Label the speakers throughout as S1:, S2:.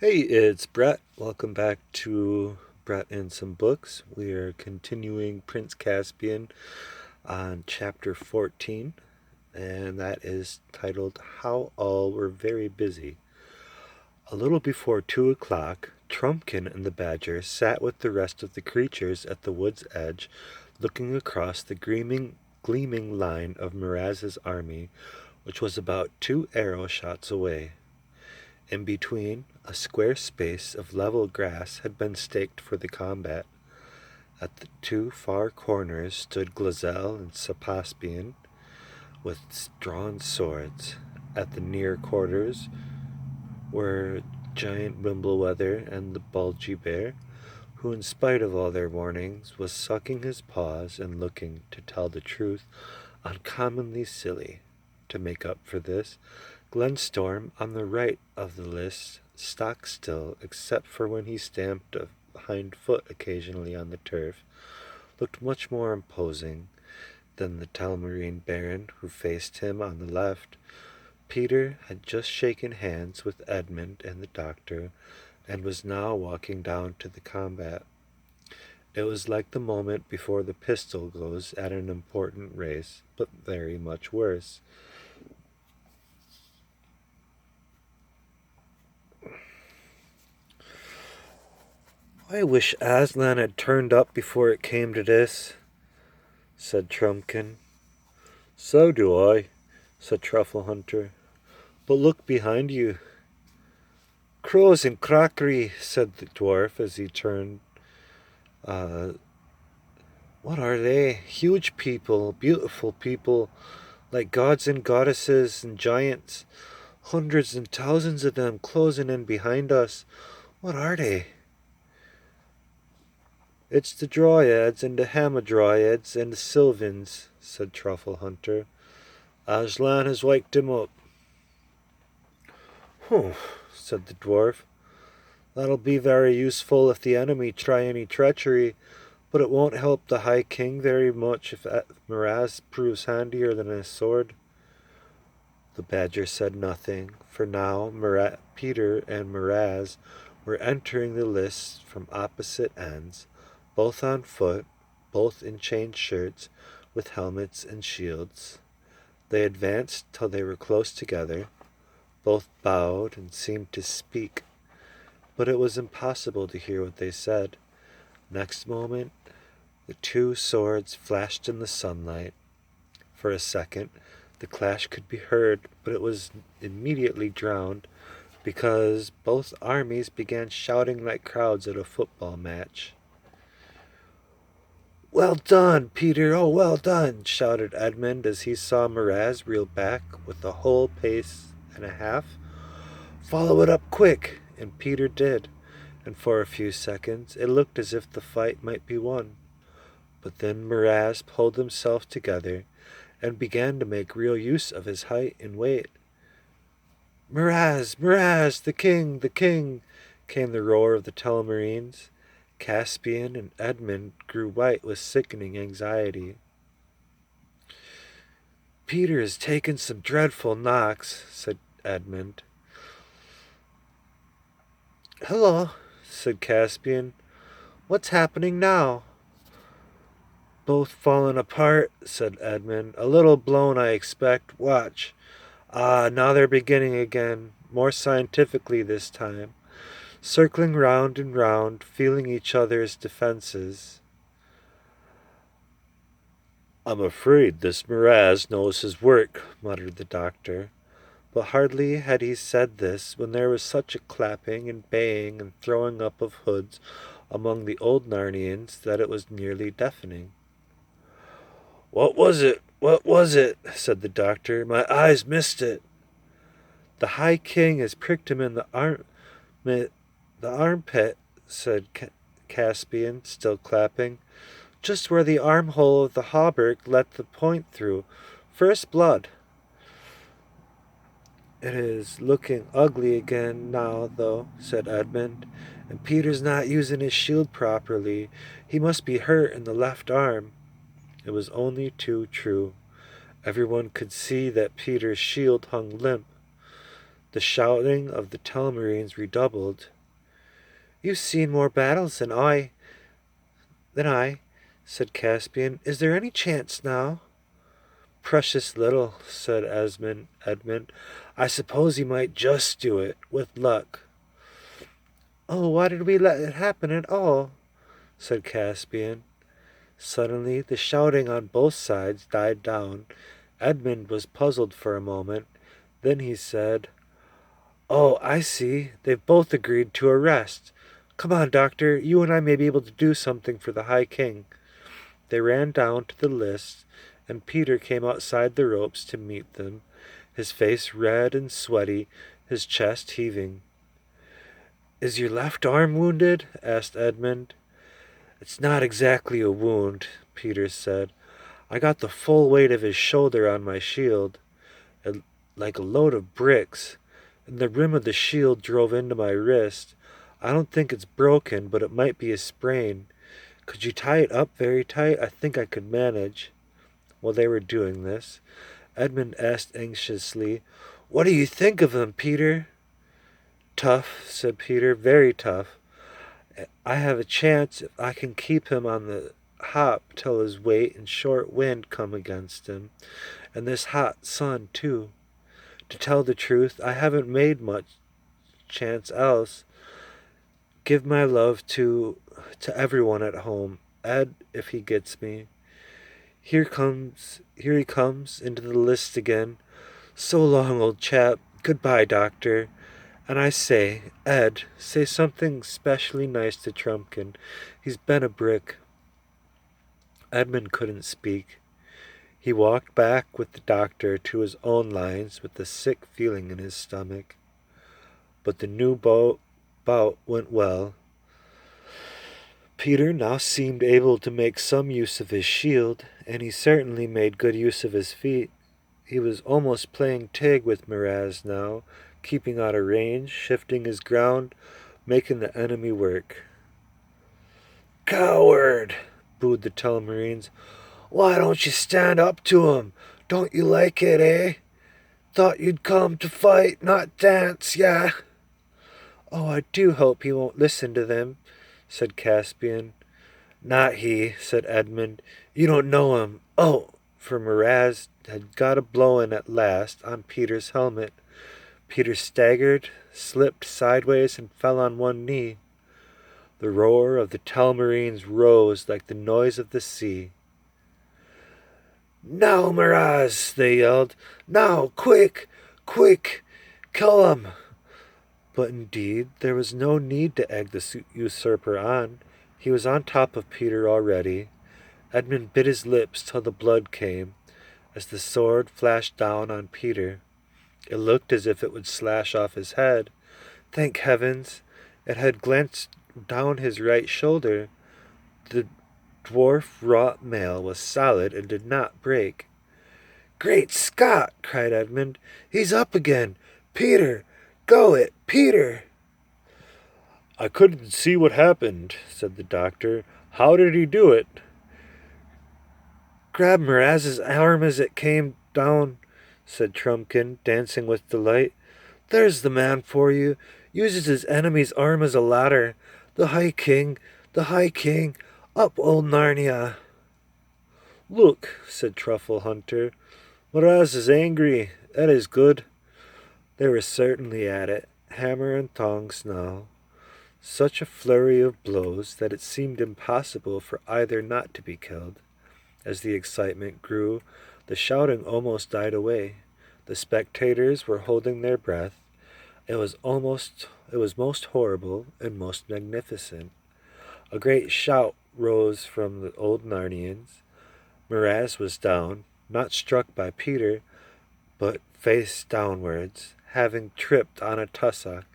S1: Hey, it's Brett. Welcome back to Brett and Some Books. We are continuing Prince Caspian on chapter 14, and that is titled How All Were Very Busy. A little before 2 o'clock, Trumpkin and the Badger sat with the rest of the creatures at the wood's edge, looking across the gleaming line of Miraz's army, which was about 2 arrow shots away. In between, a square space of level grass had been staked for the combat. At the two far corners stood Glazelle and Caspian with drawn swords. At the near quarters were giant Wimbleweather and the bulgy bear, who, in spite of all their warnings, was sucking his paws and looking, to tell the truth, uncommonly silly. To make up for this, Glenstorm, on the right of the list, stock still, except for when he stamped a hind foot occasionally on the turf, looked much more imposing than the Telmarine Baron who faced him on the left. Peter had just shaken hands with Edmund and the doctor, and was now walking down to the combat. It was like the moment before the pistol goes at an important race, but very much worse. I wish Aslan had turned up before it came to this, said Trumpkin. So do I, said Truffle Hunter. But look behind you. Crows and crockery, said the dwarf as he turned. What are they? Huge people, beautiful people, like gods and goddesses and giants. Hundreds and thousands of them closing in behind us. What are they? It's the Dryads and the Hamadryads and the Sylvans, said Truffle Hunter. Aslan has waked him up. Humph, said the dwarf. That'll be very useful if the enemy try any treachery, but it won't help the High King very much if Miraz proves handier than his sword. The Badger said nothing, for now Peter and Miraz were entering the lists from opposite ends, both on foot, both in chain shirts, with helmets and shields. They advanced till they were close together. Both bowed and seemed to speak, but it was impossible to hear what they said. Next moment, the two swords flashed in the sunlight. For a second, the clash could be heard, but it was immediately drowned, because both armies began shouting like crowds at a football match. Well done, Peter, oh, well done, shouted Edmund as he saw Miraz reel back with a whole pace and a half. Follow it up quick, and Peter did, and for a few seconds it looked as if the fight might be won. But then Miraz pulled himself together and began to make real use of his height and weight. Miraz, Miraz, the king, came the roar of the Telmarines. Caspian and Edmund grew white with sickening anxiety. Peter has taken some dreadful knocks, said Edmund. Hello, said Caspian. What's happening now? Both fallen apart, said Edmund. A little blown, I expect. Watch. Ah, now they're beginning again, more scientifically this time, circling round and round, feeling each other's defenses. I'm afraid this Miraz knows his work, muttered the doctor. But hardly had he said this when there was such a clapping and baying and throwing up of hoods among the old Narnians that it was nearly deafening. What was it? What was it? Said the doctor. My eyes missed it. The High King has pricked him in the armpit, said Caspian, still clapping, just where the armhole of the hauberk let the point through. First blood. It is looking ugly again now, though, said Edmund, and Peter's not using his shield properly. He must be hurt in the left arm. It was only too true. Everyone could see that Peter's shield hung limp. The shouting of the Telmarines redoubled, You've seen more battles than I, said Caspian. Is there any chance now? Precious little, said Edmund. I suppose he might just do it, with luck. Oh, why did we let it happen at all? Said Caspian. Suddenly the shouting on both sides died down. Edmund was puzzled for a moment. Then he said, Oh, I see. They've both agreed to arrest. Come on, Doctor. You and I may be able to do something for the High King. They ran down to the lists, and Peter came outside the ropes to meet them, his face red and sweaty, his chest heaving. Is your left arm wounded? Asked Edmund. It's not exactly a wound, Peter said. I got the full weight of his shoulder on my shield, like a load of bricks, and the rim of the shield drove into my wrist. I don't think it's broken, but it might be a sprain. Could you tie it up very tight? I think I could manage. While they were doing this, Edmund asked anxiously, What do you think of him, Peter? Tough, said Peter, very tough. I have a chance if I can keep him on the hop till his weight and short wind come against him, and this hot sun, too. To tell the truth, I haven't made much chance else. Give my love to everyone at home. Ed, if he gets me. Here he comes into the list again. So long, old chap. Goodbye, Doctor. And I say, Ed, say something specially nice to Trumpkin. He's been a brick. Edmund couldn't speak. He walked back with the doctor to his own lines with a sick feeling in his stomach. But the new bout went well. Peter now seemed able to make some use of his shield, and he certainly made good use of his feet. He was almost playing tag with Miraz now, keeping out of range, shifting his ground, making the enemy work. Coward! Booed the Telmarines. Why don't you stand up to him? Don't you like it, eh? Thought you'd come to fight, not dance, yeah? Oh, I do hope he won't listen to them, said Caspian. Not he, said Edmund. You don't know him. Oh, for Miraz had got a blow in at last on Peter's helmet. Peter staggered, slipped sideways, and fell on one knee. The roar of the Telmarines rose like the noise of the sea. Now, Miraz, they yelled. Now, quick, quick, kill him. But indeed, there was no need to egg the usurper on. He was on top of Peter already. Edmund bit his lips till the blood came, as the sword flashed down on Peter. It looked as if it would slash off his head. Thank heavens! It had glanced down his right shoulder. The dwarf wrought mail was solid and did not break. Great Scott! Cried Edmund. He's up again! Peter! Go it, Peter! I couldn't see what happened, said the doctor. How did he do it? Grab Miraz's arm as it came down, said Trumpkin, dancing with delight. There's the man for you. Uses his enemy's arm as a ladder. The High King, the High King, up old Narnia. Look, said Truffle Hunter. Miraz is angry. That is good. They were certainly at it, hammer and tongs now. Such a flurry of blows that it seemed impossible for either not to be killed. As the excitement grew, the shouting almost died away. The spectators were holding their breath. It was most horrible and most magnificent. A great shout rose from the old Narnians. Miraz was down, not struck by Peter, but face downwards, having tripped on a tussock.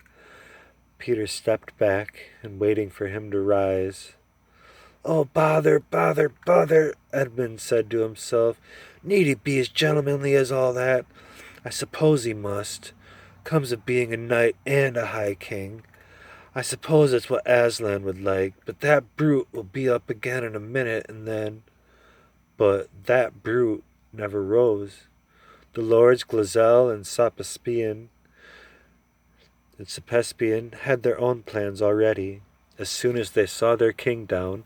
S1: Peter stepped back, and waiting for him to rise. Oh, bother, bother, bother, Edmund said to himself. Need he be as gentlemanly as all that? I suppose he must. Comes of being a knight and a high king. I suppose it's what Aslan would like, but that brute will be up again in a minute, and then... But that brute never rose. The lords Glazelle and Caspian had their own plans already. As soon as they saw their king down,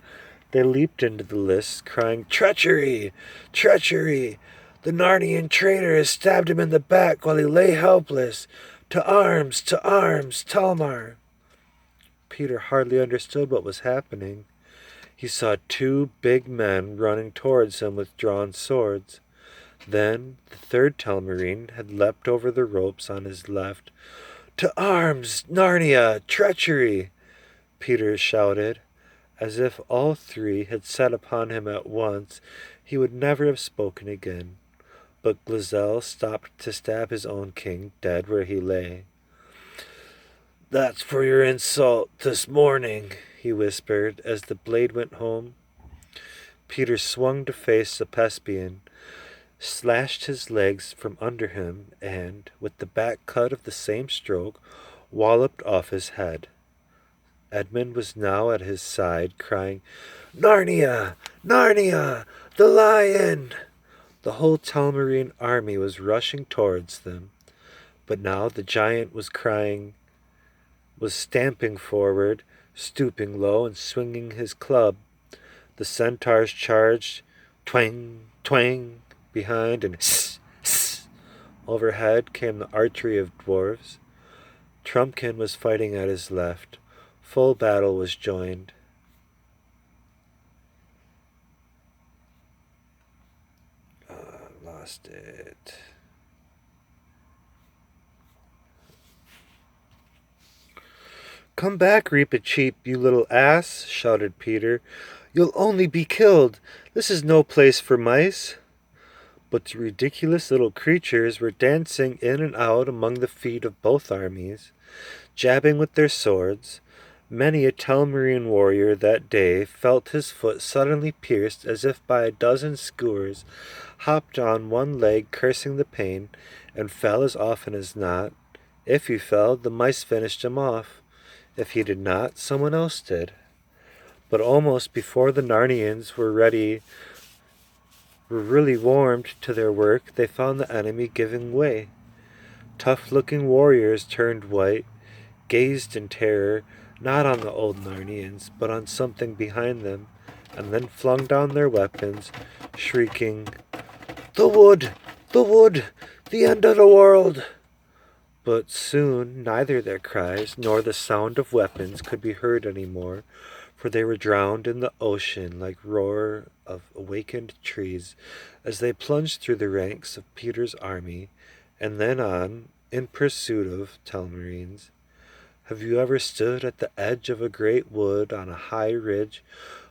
S1: they leaped into the lists, crying, "Treachery! Treachery! The Narnian traitor has stabbed him in the back while he lay helpless. To arms! To arms! Talmar!" Peter hardly understood what was happening. He saw two big men running towards him with drawn swords. Then the third Telmarine had leapt over the ropes on his left. "To arms! Narnia! Treachery!" Peter shouted. As if all three had set upon him at once, he would never have spoken again. But Glazelle stopped to stab his own king dead where he lay. "That's for your insult this morning," he whispered as the blade went home. Peter swung to face the Caspian, slashed his legs from under him, and, with the back cut of the same stroke, walloped off his head. Edmund was now at his side, crying, "Narnia! Narnia! The lion!" The whole Telmarine army was rushing towards them, but now the giant was stamping forward, stooping low and swinging his club. The centaurs charged, twang, twang, behind, and hiss, hiss. Overhead came the archery of dwarves. Trumpkin was fighting at his left. Full battle was joined. Lost it. "Come back, Reepicheep, you little ass," shouted Peter. "You'll only be killed. This is no place for mice." But the ridiculous little creatures were dancing in and out among the feet of both armies, jabbing with their swords. Many a Telmarine warrior that day felt his foot suddenly pierced as if by a dozen skewers, hopped on one leg cursing the pain, and fell as often as not. If he fell, the mice finished him off. If he did not, someone else did. But almost before the Narnians were really warmed to their work, they found the enemy giving way. Tough-looking warriors turned white, gazed in terror, not on the old Narnians, but on something behind them, and then flung down their weapons, shrieking, "The wood! The wood! The end of the world!" But soon neither their cries nor the sound of weapons could be heard any more, for they were drowned in the ocean like roar of awakened trees as they plunged through the ranks of Peter's army, and then on, in pursuit of Telmarines. Have you ever stood at the edge of a great wood on a high ridge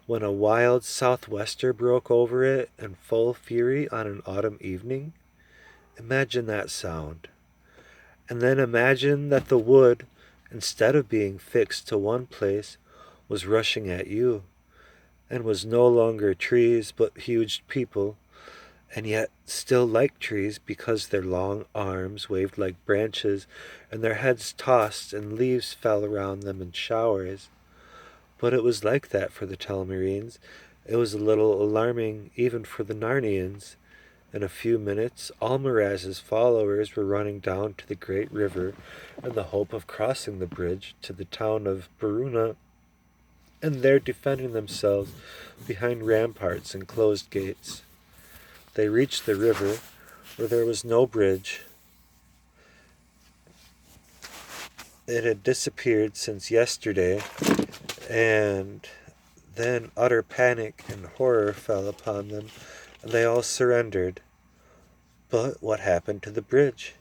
S1: when a wild southwester broke over it in full fury on an autumn evening? Imagine that sound. And then imagine that the wood, instead of being fixed to one place, was rushing at you, and was no longer trees but huge people, and yet still like trees because their long arms waved like branches, and their heads tossed, and leaves fell around them in showers. But it was like that for the Telmarines. It was a little alarming even for the Narnians. In a few minutes, Almaraz's followers were running down to the great river in the hope of crossing the bridge to the town of Baruna, and there defending themselves behind ramparts and closed gates. They reached the river, where there was no bridge. It had disappeared since yesterday, and then utter panic and horror fell upon them, and they all surrendered. But what happened to the bridge?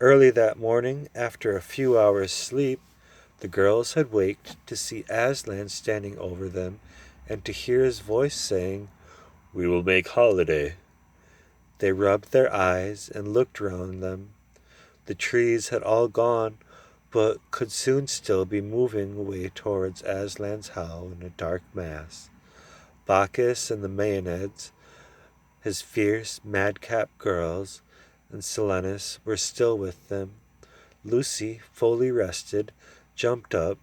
S1: Early that morning, after a few hours' sleep, the girls had waked to see Aslan standing over them, and to hear his voice saying, "We will make holiday." They rubbed their eyes and looked round them. The trees had all gone, but could soon still be moving away towards Aslan's howl in a dark mass. Bacchus and the Maenads, his fierce, madcap girls, and Silenus were still with them. Lucy, fully rested, jumped up.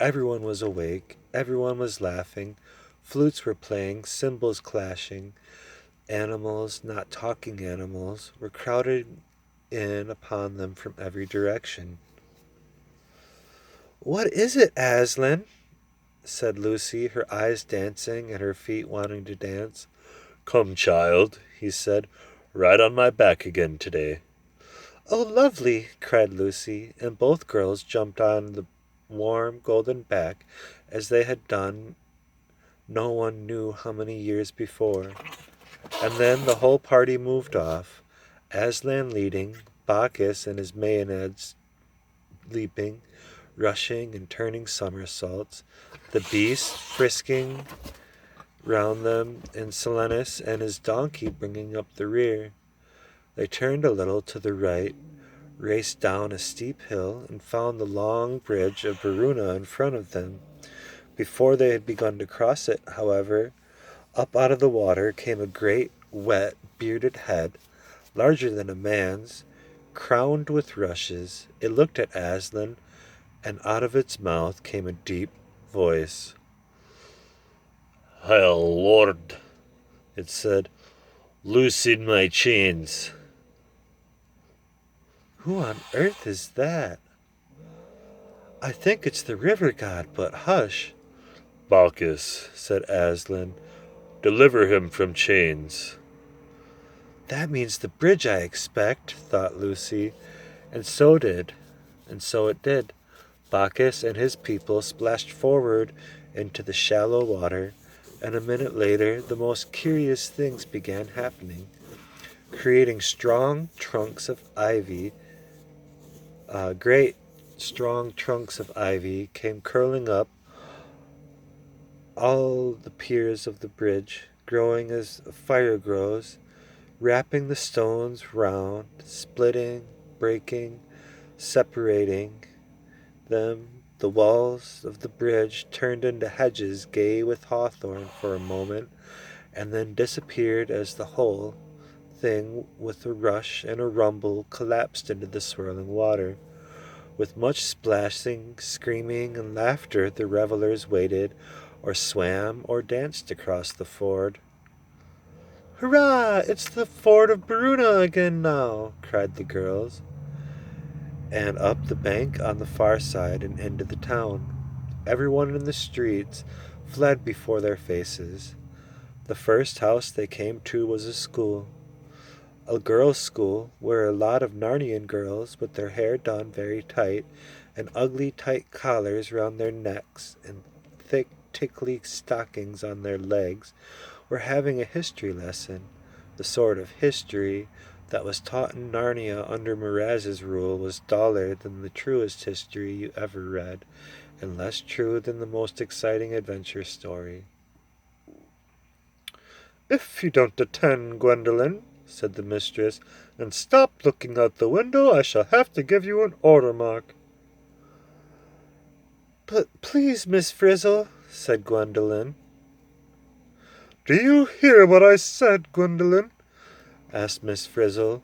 S1: Everyone was awake, everyone was laughing, flutes were playing, cymbals clashing. Animals, not talking animals, were crowded in upon them from every direction. "What is it, Aslan?" said Lucy, her eyes dancing and her feet wanting to dance. "Come, child," he said, "ride on my back again today." "Oh, lovely!" cried Lucy, and both girls jumped on the warm golden back as they had done no one knew how many years before. And then the whole party moved off, Aslan leading, Bacchus and his Maenads leaping, rushing and turning somersaults, the beast frisking round them, and Silenus and his donkey bringing up the rear. They turned a little to the right, raced down a steep hill, and found the long bridge of Verona in front of them. Before they had begun to cross it, however, up out of the water came a great, wet, bearded head, larger than a man's, crowned with rushes. It looked at Aslan, and out of its mouth came a deep voice. "Hail, Lord," it said, "loosen my chains." "Who on earth is that?" "I think it's the river god, but hush." "Bacchus," said Aslan, "deliver him from chains." "That means the bridge, I expect," thought Lucy, and so it did. Bacchus and his people splashed forward into the shallow water, and a minute later the most curious things began happening. Creating strong trunks of ivy, great strong trunks of ivy came curling up all the piers of the bridge, growing as fire grows, wrapping the stones round, splitting, breaking, separating them. The walls of the bridge turned into hedges gay with hawthorn for a moment, and then disappeared as the whole thing, with a rush and a rumble, collapsed into the swirling water. With much splashing, screaming, and laughter, the revelers waded, or swam, or danced across the ford. "Hurrah! It's the ford of Verona again now!" cried the girls, and up the bank on the far side and into the town. Everyone in the streets fled before their faces. The first house they came to was a school. A girls' school, where a lot of Narnian girls, with their hair done very tight, and ugly tight collars round their necks, and thick tickly stockings on their legs, were having a history lesson, the sort of history that was taught in Narnia under Miraz's rule was duller than the truest history you ever read, and less true than the most exciting adventure story. "If you don't attend, Gwendolen," said the mistress, "and stop looking out the window, I shall have to give you an order mark." "But please, Miss Frizzle," said Gwendolen. "Do you hear what I said, Gwendolen?" asked Miss Frizzle.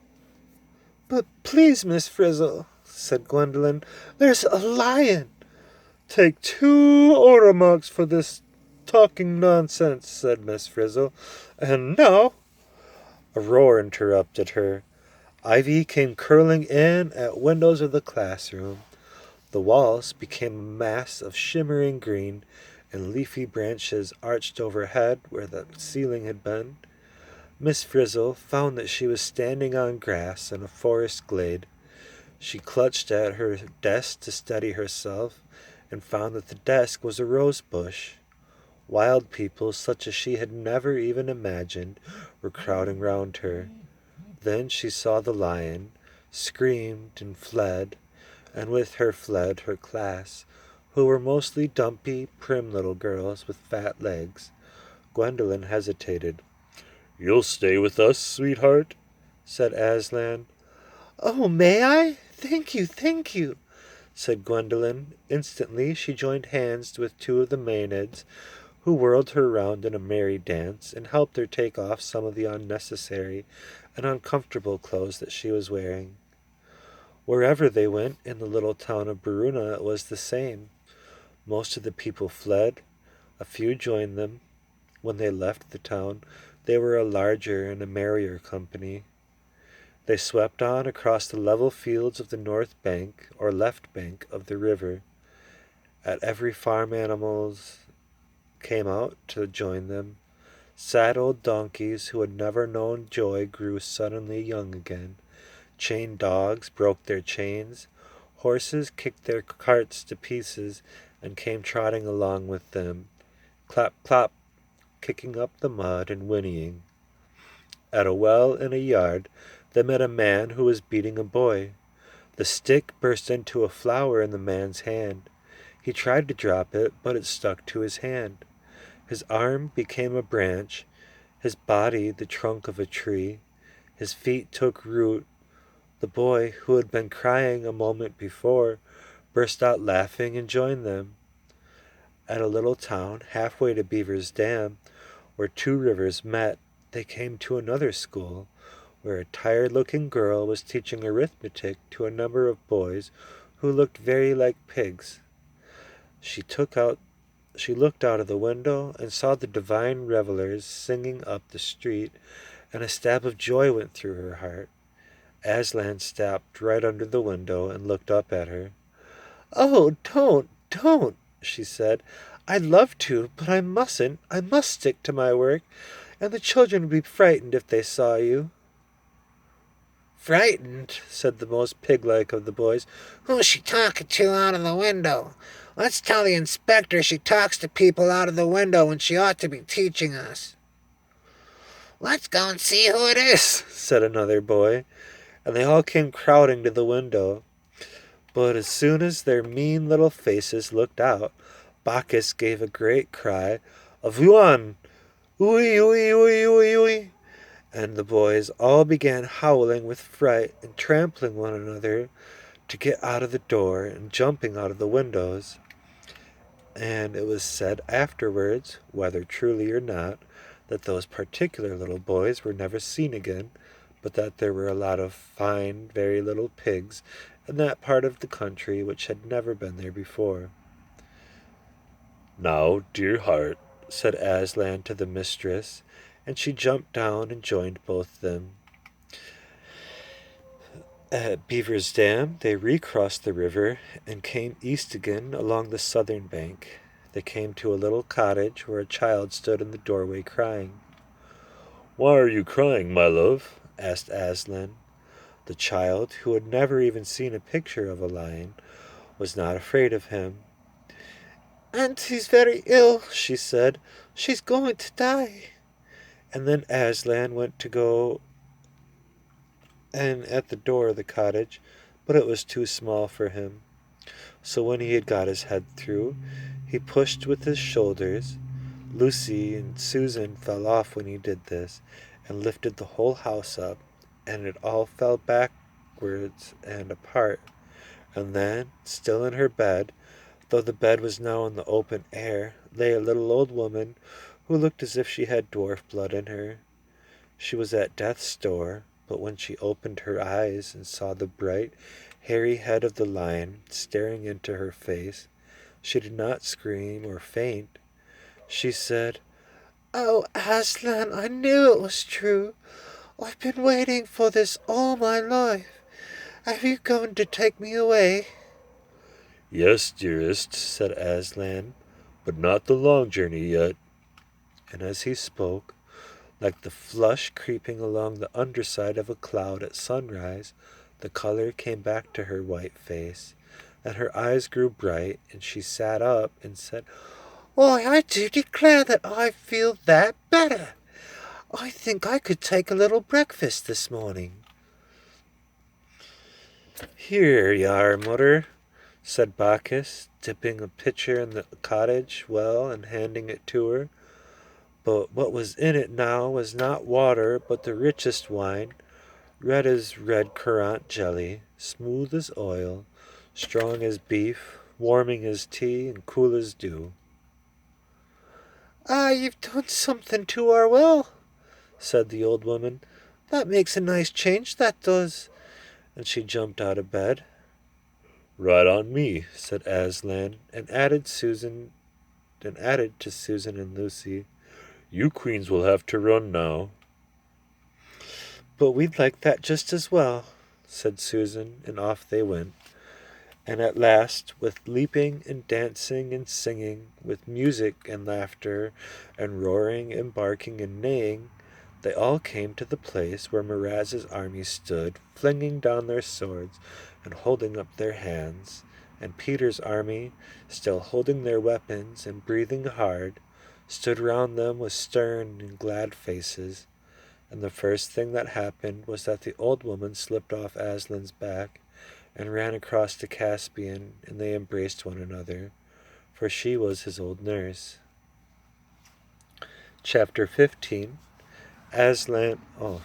S1: "But please, Miss Frizzle," said Gwendolen, "there's a lion." "Take 2 order marks for this talking nonsense," said Miss Frizzle. "And now—" A roar interrupted her. Ivy came curling in at windows of the classroom. The walls became a mass of shimmering green, and leafy branches arched overhead where the ceiling had been. Miss Frizzle found that she was standing on grass in a forest glade. She clutched at her desk to steady herself, and found that the desk was a rose bush. Wild people, such as she had never even imagined, were crowding round her. Then she saw the lion, screamed and fled, and with her fled her class, who were mostly dumpy, prim little girls with fat legs. Gwendolen hesitated. "You'll stay with us, sweetheart?" said Aslan. "Oh, may I? Thank you," said Gwendolen. Instantly she joined hands with 2 of the Maenads, who whirled her round in a merry dance, and helped her take off some of the unnecessary and uncomfortable clothes that she was wearing. Wherever they went in the little town of Verona, it was the same. Most of the people fled. A few joined them. When they left the town, they were a larger and a merrier company. They swept on across the level fields of the north bank or left bank of the river. At every farm animals came out to join them. Sad old donkeys who had never known joy grew suddenly young again. Chained dogs broke their chains. Horses kicked their carts to pieces and came trotting along with them, clap, clap, kicking up the mud and whinnying. At a well in a yard, they met a man who was beating a boy. The stick burst into a flower in the man's hand. He tried to drop it, but it stuck to his hand. His arm became a branch, his body the trunk of a tree. His feet took root. The boy, who had been crying a moment before, burst out laughing and joined them. At a little town, halfway to Beaver's Dam, where two rivers met, they came to another school, where a tired-looking girl was teaching arithmetic to a number of boys who looked very like pigs. She looked out of the window and saw the divine revelers singing up the street, and a stab of joy went through her heart. Aslan stopped right under the window and looked up at her. "Oh, don't," she said. "I'd love to, but I mustn't. I must stick to my work, and the children would be frightened if they saw you."
S2: "Frightened?" said the most pig-like of the boys. "Who's she talking to out of the window? Let's tell the inspector she talks to people out of the window when she ought to be teaching us." "Let's go and see who it is,"
S1: said another boy, and they all came crowding to the window. But as soon as their mean little faces looked out, Bacchus gave a great cry of "Huon! Ooey, ooey, ooey, ooey, ooey!" And the boys all began howling with fright and trampling one another to get out of the door and jumping out of the windows. And it was said afterwards, whether truly or not, that those particular little boys were never seen again, but that there were a lot of fine, very little pigs in that part of the country which had never been there before. "Now, dear heart," said Aslan to the mistress, and she jumped down and joined both them. At Beaver's Dam, they recrossed the river and came east again along the southern bank. They came to a little cottage where a child stood in the doorway crying. "Why are you crying, my love?" asked Aslan. The child, who had never even seen a picture of a lion, was not afraid of him. "Auntie's very ill," she said. "She's going to die." And then Aslan went to go and at the door of the cottage, but it was too small for him. So when he had got his head through, he pushed with his shoulders. Lucy and Susan fell off when he did this, and lifted the whole house up, and it all fell backwards and apart. And then, still in her bed, though the bed was now in the open air, lay a little old woman who looked as if she had dwarf blood in her. She was at death's door, but when she opened her eyes and saw the bright, hairy head of the lion staring into her face, she did not scream or faint. She said, "Oh, Aslan, I knew it was true. I've been waiting for this all my life. Are you going to take me away?" "Yes, dearest," said Aslan, "but not the long journey yet." And as he spoke, like the flush creeping along the underside of a cloud at sunrise, the color came back to her white face, and her eyes grew bright, and she sat up and said, "Why, I do declare that I feel that better. I think I could take a little breakfast this morning." "Here you are, mother," said Bacchus, dipping a pitcher in the cottage well and handing it to her. But what was in it now was not water, but the richest wine, red as red currant jelly, smooth as oil, strong as beef, warming as tea, and cool as dew. "Ah, you've done something to our well," said the old woman. "That makes a nice change, that does." And she jumped out of bed. "Right on me," said Aslan, and added to Susan and Lucy, "You queens will have to run now." "But we'd like that just as well," said Susan, and off they went. And at last, with leaping and dancing and singing, with music and laughter, and roaring and barking and neighing, they all came to the place where Miraz's army stood, flinging down their swords and holding up their hands, and Peter's army, still holding their weapons and breathing hard, stood round them with stern and glad faces. And the first thing that happened was that the old woman slipped off Aslan's back and ran across to Caspian, and they embraced one another, for she was his old nurse. Chapter 15. Aslan... Oh,